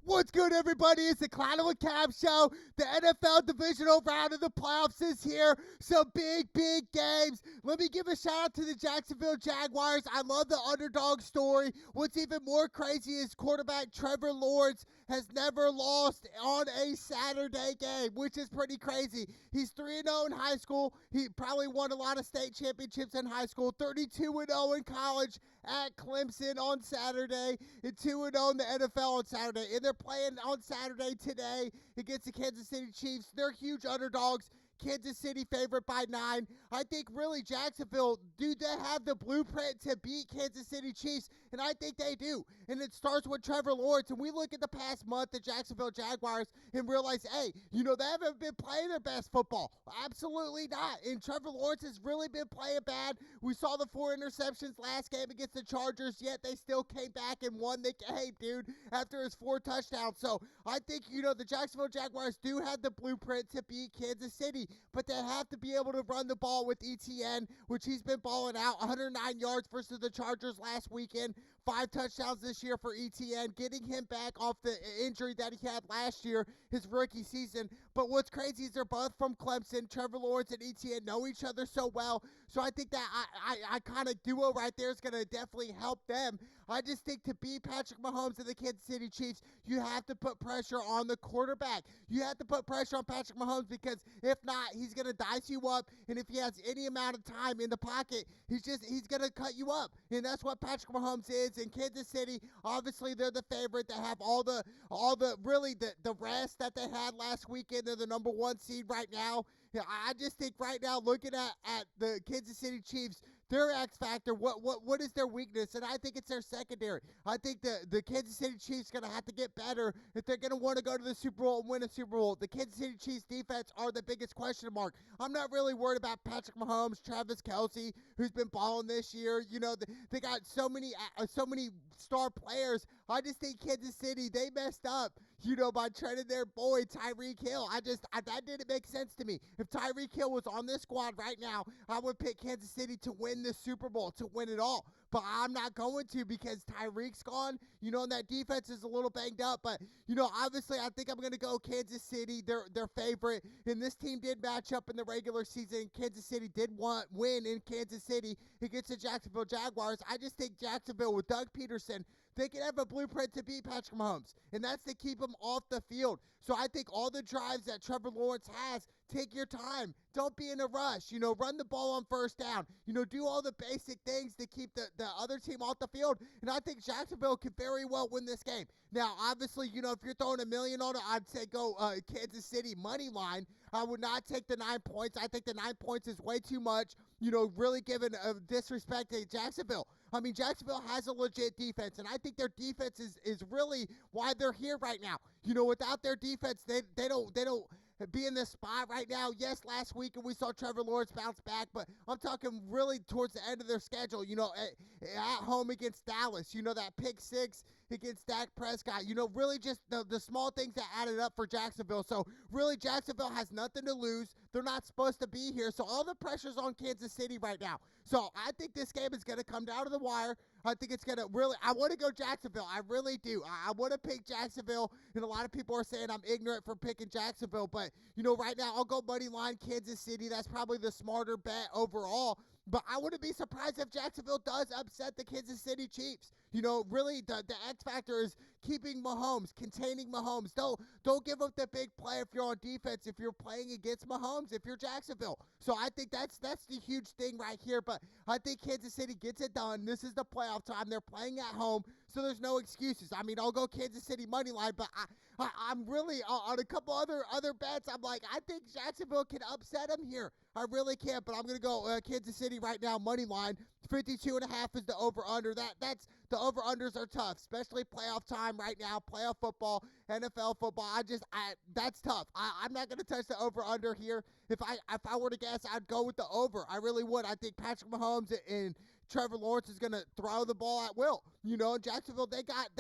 What's good, everybody? It's the Clown with Cab Show. The NFL Divisional round of the playoffs is here. Some big games. Let me give a shout out to the Jacksonville Jaguars. I love the underdog story. What's even more crazy is quarterback Trevor Lawrence has never lost on a Saturday game, which is pretty crazy. He's 3-0 in high school. He probably won a lot of state championships in high school. 32-0 in college at Clemson on Saturday, and 2-0 in the NFL on Saturday. And they're playing on Saturday today against the Kansas City Chiefs. They're huge underdogs. Kansas City favorite by 9. I think really Jacksonville, do they have the blueprint to beat Kansas City Chiefs? And I think they do. And it starts with Trevor Lawrence. And we look at the past month, the Jacksonville Jaguars, and realize, hey, they haven't been playing their best football. Absolutely not. And Trevor Lawrence has really been playing bad. We saw the 4 interceptions last game against the Chargers, yet they still came back and won the game, dude, after his 4 touchdowns. So I think, the Jacksonville Jaguars do have the blueprint to beat Kansas City. But they have to be able to run the ball with ETN, which he's been balling out. 109 yards versus the Chargers last weekend. 5 touchdowns this year for ETN, getting him back off the injury that he had last year, his rookie season. But what's crazy is they're both from Clemson. Trevor Lawrence and ETN know each other so well. So I think that I kind of duo right there is going to definitely help them. I just think to beat Patrick Mahomes and the Kansas City Chiefs, you have to put pressure on the quarterback. You have to put pressure on Patrick Mahomes, because if not, he's going to dice you up. And if he has any amount of time in the pocket, he's going to cut you up. And that's what Patrick Mahomes is. In Kansas City, obviously they're the favorite. They have all the rest that they had last weekend. They're the number 1 seed right now. I just think right now, looking at the Kansas City Chiefs, their X factor, what is their weakness? And I think it's their secondary. I think the Kansas City Chiefs are going to have to get better if they're going to want to go to the Super Bowl and win a Super Bowl. The Kansas City Chiefs defense are the biggest question mark. I'm not really worried about Patrick Mahomes, Travis Kelce, who's been balling this year. They got so many star players. I just think Kansas City, they messed up, by trading their boy Tyreek Hill. That didn't make sense to me. If Tyreek Hill was on this squad right now, I would pick Kansas City to win the Super Bowl, to win it all. But I'm not going to, because Tyreek's gone, and that defense is a little banged up. But, obviously I think I'm going to go Kansas City, their favorite. And this team did match up in the regular season. Kansas City did win in Kansas City against the Jacksonville Jaguars. I just think Jacksonville with Doug Peterson, they can have a blueprint to beat Patrick Mahomes, and that's to keep him off the field. So I think all the drives that Trevor Lawrence has, take your time. Don't be in a rush. Run the ball on first down. Do all the basic things to keep the other team off the field. And I think Jacksonville could very well win this game. Now, obviously, if you're throwing $1 million on it, I'd say go Kansas City money line. I would not take the 9 points. I think the 9 points is way too much, really giving disrespect to Jacksonville. I mean, Jacksonville has a legit defense, and I think their defense is really why they're here right now. Without their defense, they don't be in this spot right now. Yes, last week we saw Trevor Lawrence bounce back, but I'm talking really towards the end of their schedule, at home against Dallas, that pick 6 against Dak Prescott, really just the small things that added up for Jacksonville. So really Jacksonville has nothing to lose. They're not supposed to be here. So all the pressure's on Kansas City right now. So I think this game is going to come down to the wire. I think it's going to really, I want to go Jacksonville. I really do. I want to pick Jacksonville, and a lot of people are saying I'm ignorant for picking Jacksonville, but, right now I'll go money line Kansas City. That's probably the smarter bet overall. But I wouldn't be surprised if Jacksonville does upset the Kansas City Chiefs. Really the X factor is keeping Mahomes, containing Mahomes. Don't give up the big play if you're on defense, if you're playing against Mahomes, if you're Jacksonville. So I think that's the huge thing right here. But I think Kansas City gets it done. This is the playoff time. They're playing at home, so there's no excuses. I mean, I'll go Kansas City money line, but I'm really on a couple other bets. I'm like, I think Jacksonville can upset them here. I really can't, but I'm going to go Kansas City right now, money line. 52.5 is the over-under. That's the over-unders are tough, especially playoff time right now, playoff football, NFL football. That's tough. I'm not going to touch the over-under here. If I were to guess, I'd go with the over. I really would. I think Patrick Mahomes and Trevor Lawrence is going to throw the ball at will. Jacksonville, they got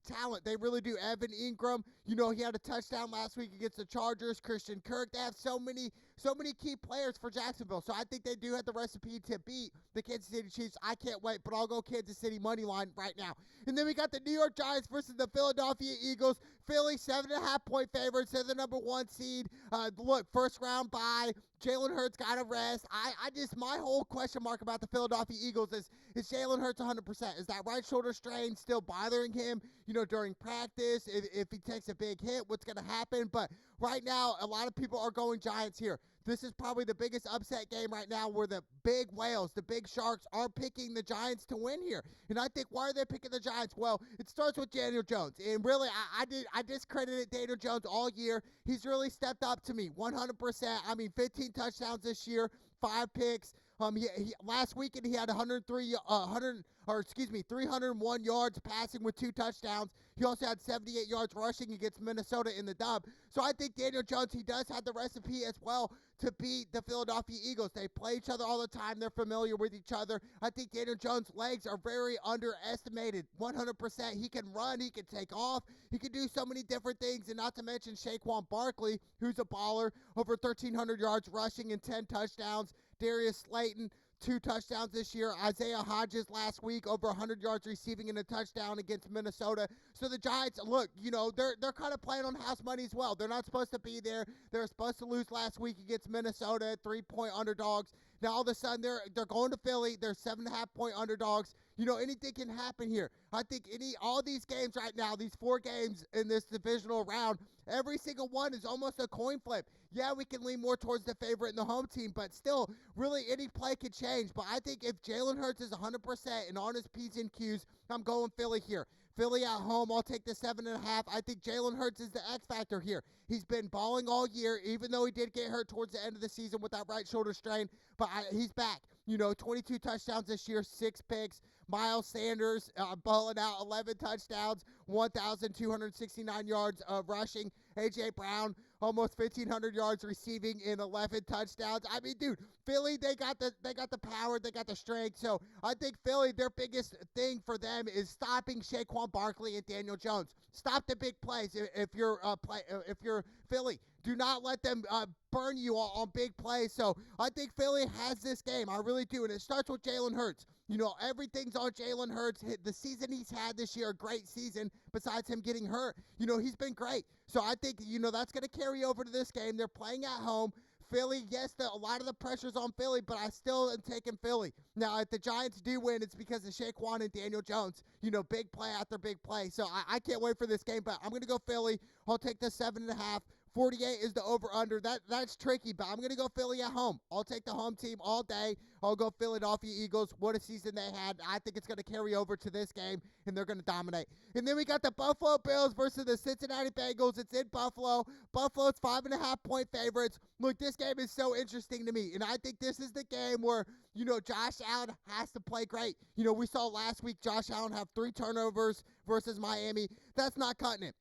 talent. They really do. Evan Ingram, he had a touchdown last week against the Chargers. Christian Kirk. They have so many so many key players for Jacksonville. So I think they do have the recipe to beat the Kansas City Chiefs. I can't wait, but I'll go Kansas City money line right now. And then we got the New York Giants versus the Philadelphia Eagles. Philly, 7.5-point favorites. They're the number 1 seed. Look, first round bye. Jalen Hurts got to rest. My whole question mark about the Philadelphia Eagles is Jalen Hurts 100%? Is that right shoulder strain still bothering him, during practice? If he takes a big hit, what's going to happen? But right now, a lot of people are going Giants here. This is probably the biggest upset game right now where the big whales, the big sharks, are picking the Giants to win here. And I think, why are they picking the Giants? Well, it starts with Daniel Jones. And really, I discredited Daniel Jones all year. He's really stepped up to me 100%. 15 touchdowns this year, 5 picks. Last weekend he had 301 yards passing with 2 touchdowns. He also had 78 yards rushing against Minnesota in the dub. So I think Daniel Jones, he does have the recipe as well to beat the Philadelphia Eagles. They play each other all the time. They're familiar with each other. I think Daniel Jones' legs are very underestimated. 100%. He can run. He can take off. He can do so many different things. And not to mention Saquon Barkley, who's a baller, over 1,300 yards rushing and 10 touchdowns. Darius Slayton, 2 touchdowns this year. Isaiah Hodges last week, over 100 yards receiving and a touchdown against Minnesota. So the Giants, look, they're kind of playing on house money as well. They're not supposed to be there. They're supposed to lose last week against Minnesota, 3-point underdogs. Now all of a sudden they're going to Philly. They're 7.5-point underdogs. Anything can happen here. I think all these games right now, these 4 games in this divisional round, every single one is almost a coin flip. Yeah, we can lean more towards the favorite in the home team, but still, really any play could change. But I think if Jalen Hurts is 100% and on his P's and Q's, I'm going Philly here. Philly at home, I'll take the 7.5. I think Jalen Hurts is the X factor here. He's been balling all year, even though he did get hurt towards the end of the season with that right shoulder strain. But he's back. 22 touchdowns this year, 6 picks. Miles Sanders balling out, 11 touchdowns, 1,269 yards of rushing. A.J. Brown, almost 1,500 yards receiving in 11 touchdowns. Dude, Philly, they got the power, they got the strength. So I think Philly, their biggest thing for them is stopping Saquon Barkley and Daniel Jones. Stop the big plays if you're Philly. Do not let them burn you on big plays. So I think Philly has this game. I really do. And it starts with Jalen Hurts. Everything's on Jalen Hurts. The season he's had this year, a great season, besides him getting hurt. He's been great. So I think, that's going to carry over to this game. They're playing at home. Philly, yes, a lot of the pressure's on Philly, but I still am taking Philly. Now, if the Giants do win, it's because of Saquon and Daniel Jones. Big play after big play. So I can't wait for this game, but I'm going to go Philly. I'll take the 7.5. 48 is the over-under. That's tricky, but I'm going to go Philly at home. I'll take the home team all day. I'll go Philadelphia Eagles. What a season they had. I think it's going to carry over to this game, and they're going to dominate. And then we got the Buffalo Bills versus the Cincinnati Bengals. It's in Buffalo. Buffalo's 5.5-point favorites. Look, this game is so interesting to me, and I think this is the game where, Josh Allen has to play great. We saw last week Josh Allen have 3 turnovers versus Miami. That's not cutting it.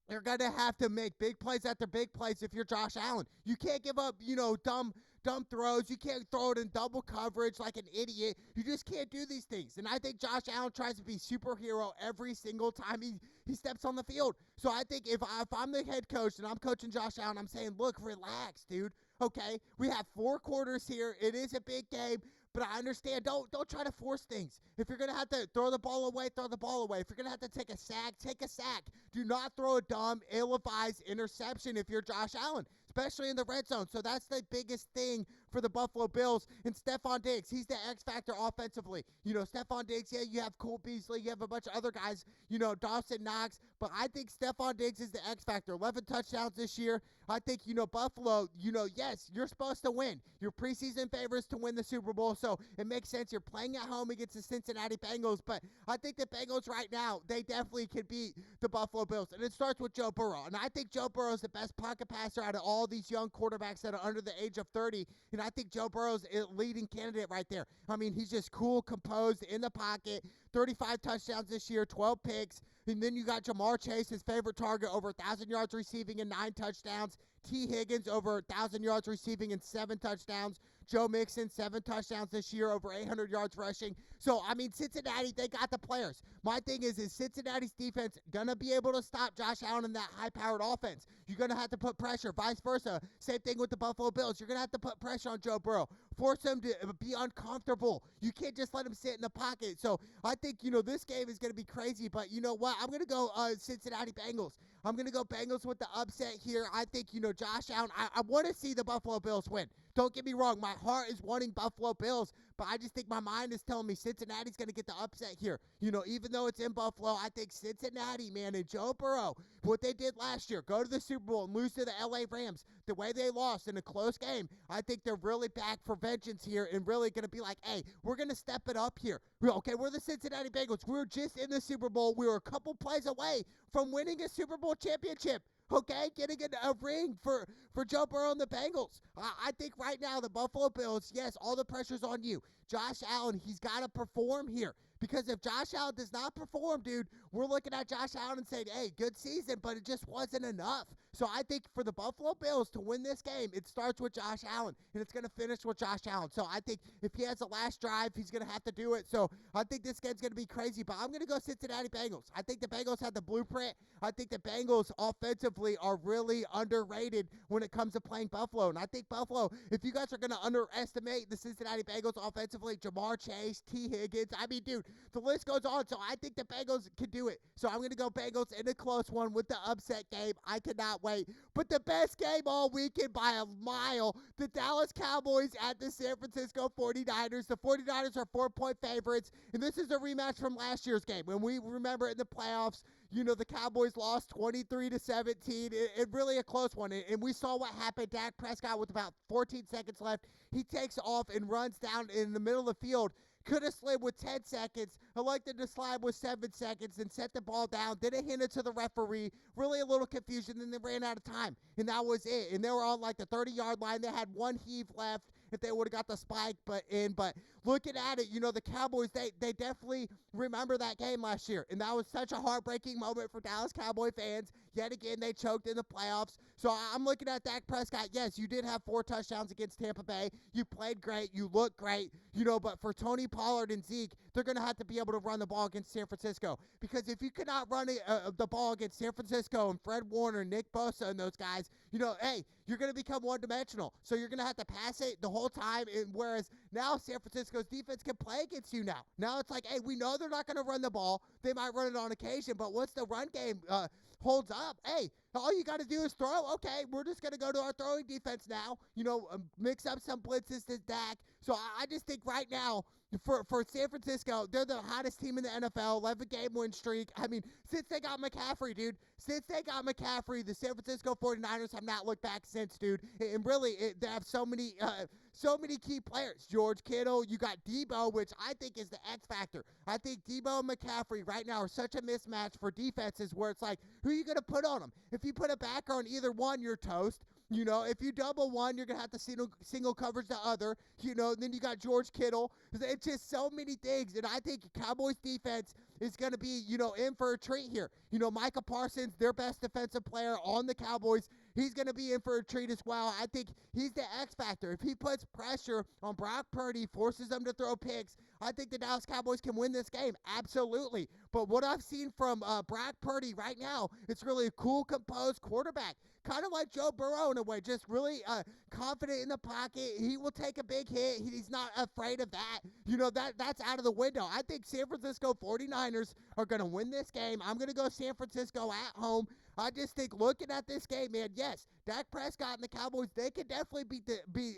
You're going to have to make big plays after big plays if you're Josh Allen. You can't give up, dumb throws. You can't throw it in double coverage like an idiot. You just can't do these things. And I think Josh Allen tries to be superhero every single time he steps on the field. So I think if I'm the head coach and I'm coaching Josh Allen, I'm saying, look, relax, dude. Okay, we have 4 quarters here. It is a big game. But I understand, don't try to force things. If you're going to have to throw the ball away, throw the ball away. If you're going to have to take a sack, take a sack. Do not throw a dumb, ill-advised interception if you're Josh Allen, especially in the red zone. So that's the biggest thing for the Buffalo Bills. And Stephon Diggs, he's the X factor offensively. Stephon Diggs, yeah, you have Cole Beasley, you have a bunch of other guys, Dawson Knox. But I think Stephon Diggs is the X factor. 11 touchdowns this year. I think, Buffalo, yes, you're supposed to win. Your preseason favorites to win the Super Bowl. So it makes sense. You're playing at home against the Cincinnati Bengals. But I think the Bengals right now, they definitely could beat the Buffalo Bills. And it starts with Joe Burrow. And I think Joe Burrow is the best pocket passer out of all these young quarterbacks that are under the age of 30. And I think Joe Burrow's a leading candidate right there. He's just cool, composed, in the pocket. 35 touchdowns this year, 12 picks. And then you got Jamar Chase, his favorite target, over 1,000 yards receiving and 9 touchdowns. T. Higgins, over 1,000 yards receiving and 7 touchdowns. Joe Mixon, 7 touchdowns this year, over 800 yards rushing. So, I mean, Cincinnati, they got the players. My thing is Cincinnati's defense going to be able to stop Josh Allen in that high-powered offense? You're going to have to put pressure. Vice versa. Same thing with the Buffalo Bills. You're going to have to put pressure on Joe Burrow. Force him to be uncomfortable. You can't just let him sit in the pocket. So, I think, this game is going to be crazy. But you know what? I'm going to go Cincinnati Bengals. I'm going to go Bengals with the upset here. I think, Josh Allen, I want to see the Buffalo Bills win. Don't get me wrong. My heart is wanting Buffalo Bills, but I just think my mind is telling me Cincinnati's going to get the upset here. Even though it's in Buffalo, I think Cincinnati, man, and Joe Burrow, what they did last year, go to the Super Bowl and lose to the LA Rams, the way they lost in a close game, I think they're really back for vengeance here and really going to be like, hey, we're going to step it up here. Okay, we're the Cincinnati Bengals. We're just in the Super Bowl. We were a couple plays away from winning a Super Bowl championship. Okay, getting a ring for Joe Burrow and the Bengals. I think right now the Buffalo Bills, yes, all the pressure's on you. Josh Allen, he's got to perform here. Because if Josh Allen does not perform, dude, we're looking at Josh Allen and saying, hey, good season, but it just wasn't enough. So I think for the Buffalo Bills to win this game, it starts with Josh Allen, and it's going to finish with Josh Allen. So I think if he has the last drive, he's going to have to do it. So I think this game's going to be crazy, but I'm going to go Cincinnati Bengals. I think the Bengals have the blueprint. I think the Bengals offensively are really underrated when it comes to playing Buffalo. And I think Buffalo, if you guys are going to underestimate the Cincinnati Bengals offensively, Jamar Chase, T. Higgins, I mean, dude, the list goes on. So I think the Bengals can do it. So I'm going to go Bengals in a close one with the upset game. I cannot wait. But the best game all weekend by a mile, the Dallas Cowboys at the San Francisco 49ers. The 49ers are 4-point favorites. And this is a rematch from last year's game. When we remember in the playoffs, the Cowboys lost 23-17. It really a close one. And we saw what happened. Dak Prescott with about 14 seconds left. He takes off and runs down in the middle of the field. Could have slid with 10 seconds, elected to slide with 7 seconds, and set the ball down. Didn't hand it to the referee. Really a little confusion, then they ran out of time. And that was it. And they were on like the 30-yard line. They had one heave left if they would have got the spike but looking at it, the Cowboys, they definitely remember that game last year. And that was such a heartbreaking moment for Dallas Cowboy fans. Yet again, they choked in the playoffs. So I'm looking at Dak Prescott. Yes, you did have 4 touchdowns against Tampa Bay. You played great. You looked great. But for Tony Pollard and Zeke, they're going to have to be able to run the ball against San Francisco. Because if you cannot run the ball against San Francisco and Fred Warner, Nick Bosa, and those guys, hey, you're going to become one-dimensional. So you're going to have to pass it the whole time. And whereas now San Francisco's defense can play against you now. Now it's like, hey, we know they're not going to run the ball. They might run it on occasion, but once the run game holds up, hey, all you got to do is throw. Okay, we're just going to go to our throwing defense now. Mix up some blitzes to Dak. So I just think right now, for San Francisco, they're the hottest team in the NFL, 11-game win streak. I mean, since they got McCaffrey, dude, the San Francisco 49ers have not looked back since, dude. And really, they have so many key players. George Kittle, you got Debo, which I think is the X factor. I think Debo and McCaffrey right now are such a mismatch for defenses where it's like, who are you going to put on them? If you put a backer on either one, you're toast. If you double one, you're going to have to single coverage the other. Then you got George Kittle. It's just so many things. And I think Cowboys defense is going to be, in for a treat here. Micah Parsons, their best defensive player on the Cowboys, he's going to be in for a treat as well. I think he's the X factor. If he puts pressure on Brock Purdy, forces them to throw picks, I think the Dallas Cowboys can win this game. Absolutely. But what I've seen from Brock Purdy right now, it's really a cool, composed quarterback. Kind of like Joe Burrow in a way, just really confident in the pocket. He will take a big hit. He's not afraid of that. That's out of the window. I think San Francisco 49ers are going to win this game. I'm going to go San Francisco at home. I just think looking at this game, man, yes, Dak Prescott and the Cowboys, they could definitely beat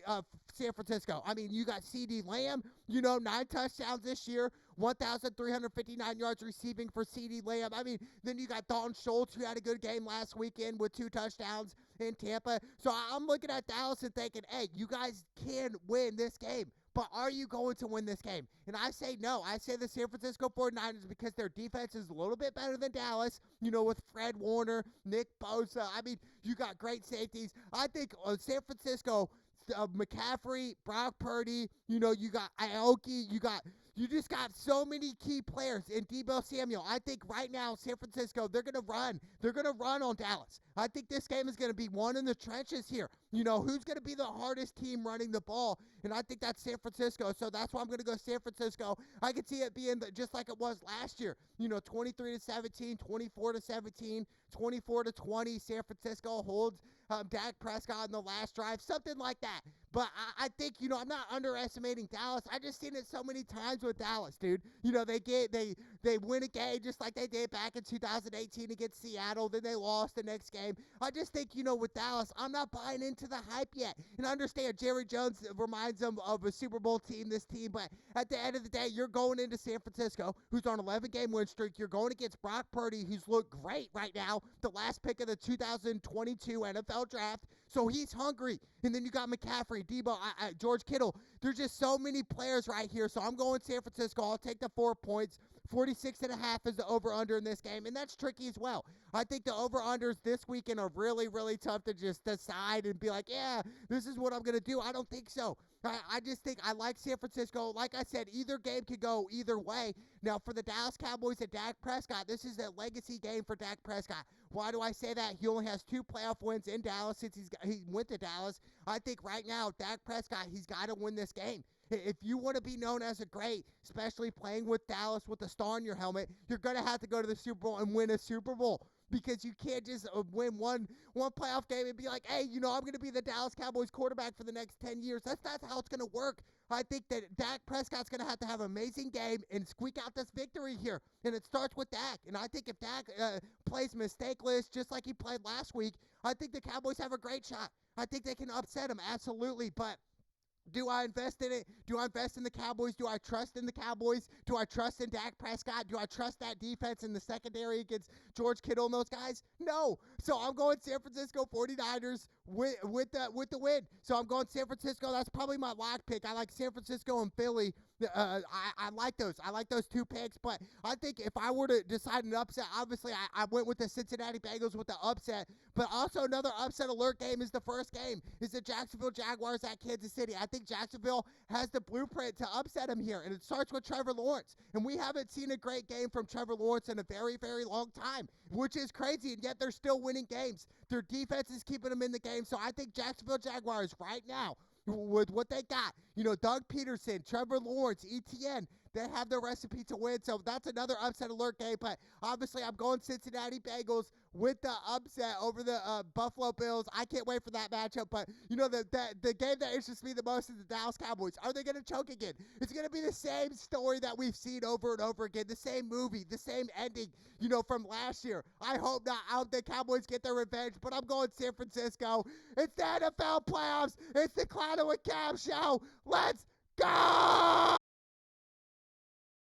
San Francisco. I mean, you got C.D. Lamb, 9 touchdowns this year, 1,359 yards receiving for C.D. Lamb. I mean, then you got Dalton Schultz, who had a good game last weekend with 2 touchdowns in Tampa. So I'm looking at Dallas and thinking, hey, you guys can win this game. But are you going to win this game? And I say no. I say the San Francisco 49ers because their defense is a little bit better than Dallas, with Fred Warner, Nick Bosa. I mean, you got great safeties. I think San Francisco, McCaffrey, Brock Purdy, you got Aoki, you got You just got so many key players in Debo Samuel. I think right now, San Francisco, they're going to run. They're going to run on Dallas. I think this game is going to be one in the trenches here. Who's going to be the hardest team running the ball? And I think that's San Francisco. So that's why I'm going to go San Francisco. I could see it being just like it was last year. 23-17, 24-17, 24-20. San Francisco holds Dak Prescott in the last drive, something like that. But I think, I'm not underestimating Dallas. I just seen it so many times with Dallas, dude. They win a game just like they did back in 2018 against Seattle. Then they lost the next game. I just think, with Dallas, I'm not buying into the hype yet. And I understand Jerry Jones reminds them of a Super Bowl team, this team. But at the end of the day, you're going into San Francisco, who's on 11-game win streak. You're going against Brock Purdy, who's looked great right now, the last pick of the 2022 NFL draft. So he's hungry. And then you got McCaffrey, Debo, George Kittle. There's just so many players right here. So I'm going San Francisco. I'll take the 4 points. 46.5 is the over-under in this game, and that's tricky as well. I think the over-unders this weekend are really, really tough to just decide and be like, yeah, this is what I'm going to do. I don't think so. I just think I like San Francisco. Like I said, either game could go either way. Now, for the Dallas Cowboys and Dak Prescott, this is a legacy game for Dak Prescott. Why do I say that? He only has 2 playoff wins in Dallas since he went to Dallas. I think right now, Dak Prescott, he's got to win this game. If you want to be known as a great, especially playing with Dallas with the star on your helmet, you're going to have to go to the Super Bowl and win a Super Bowl. Because you can't just win one playoff game and be like, hey, I'm going to be the Dallas Cowboys quarterback for the next 10 years. That's not how it's going to work. I think that Dak Prescott's going to have an amazing game and squeak out this victory here. And it starts with Dak. And I think if Dak plays mistakeless just like he played last week, I think the Cowboys have a great shot. I think they can upset him, absolutely. But do I invest in it? Do I invest in the Cowboys? Do I trust in the Cowboys? Do I trust in Dak Prescott? Do I trust that defense in the secondary against George Kittle and those guys? No. So I'm going San Francisco 49ers with the win. So I'm going San Francisco. That's probably my lock pick. I like San Francisco and Philly. I like those. I like those 2 picks. But I think if I were to decide an upset, obviously I went with the Cincinnati Bengals with the upset. But also another upset alert game is the first game. Is the Jacksonville Jaguars at Kansas City. I think Jacksonville has the blueprint to upset him here. And it starts with Trevor Lawrence. And we haven't seen a great game from Trevor Lawrence in a very, very long time, which is crazy. And yet they're still winning games. Their defense is keeping them in the game. So I think Jacksonville Jaguars right now, with what they got, Doug Peterson, Trevor Lawrence, ETN, they have the recipe to win. So that's another upset alert game. But obviously I'm going Cincinnati Bengals with the upset over the Buffalo Bills. I can't wait for that matchup. But, the game that interests me the most is the Dallas Cowboys. Are they going to choke again? It's going to be the same story that we've seen over and over again. The same movie, the same ending, from last year. I hope not. I hope the Cowboys get their revenge. But I'm going San Francisco. It's the NFL playoffs. It's the Cloud with Cam show. Let's go!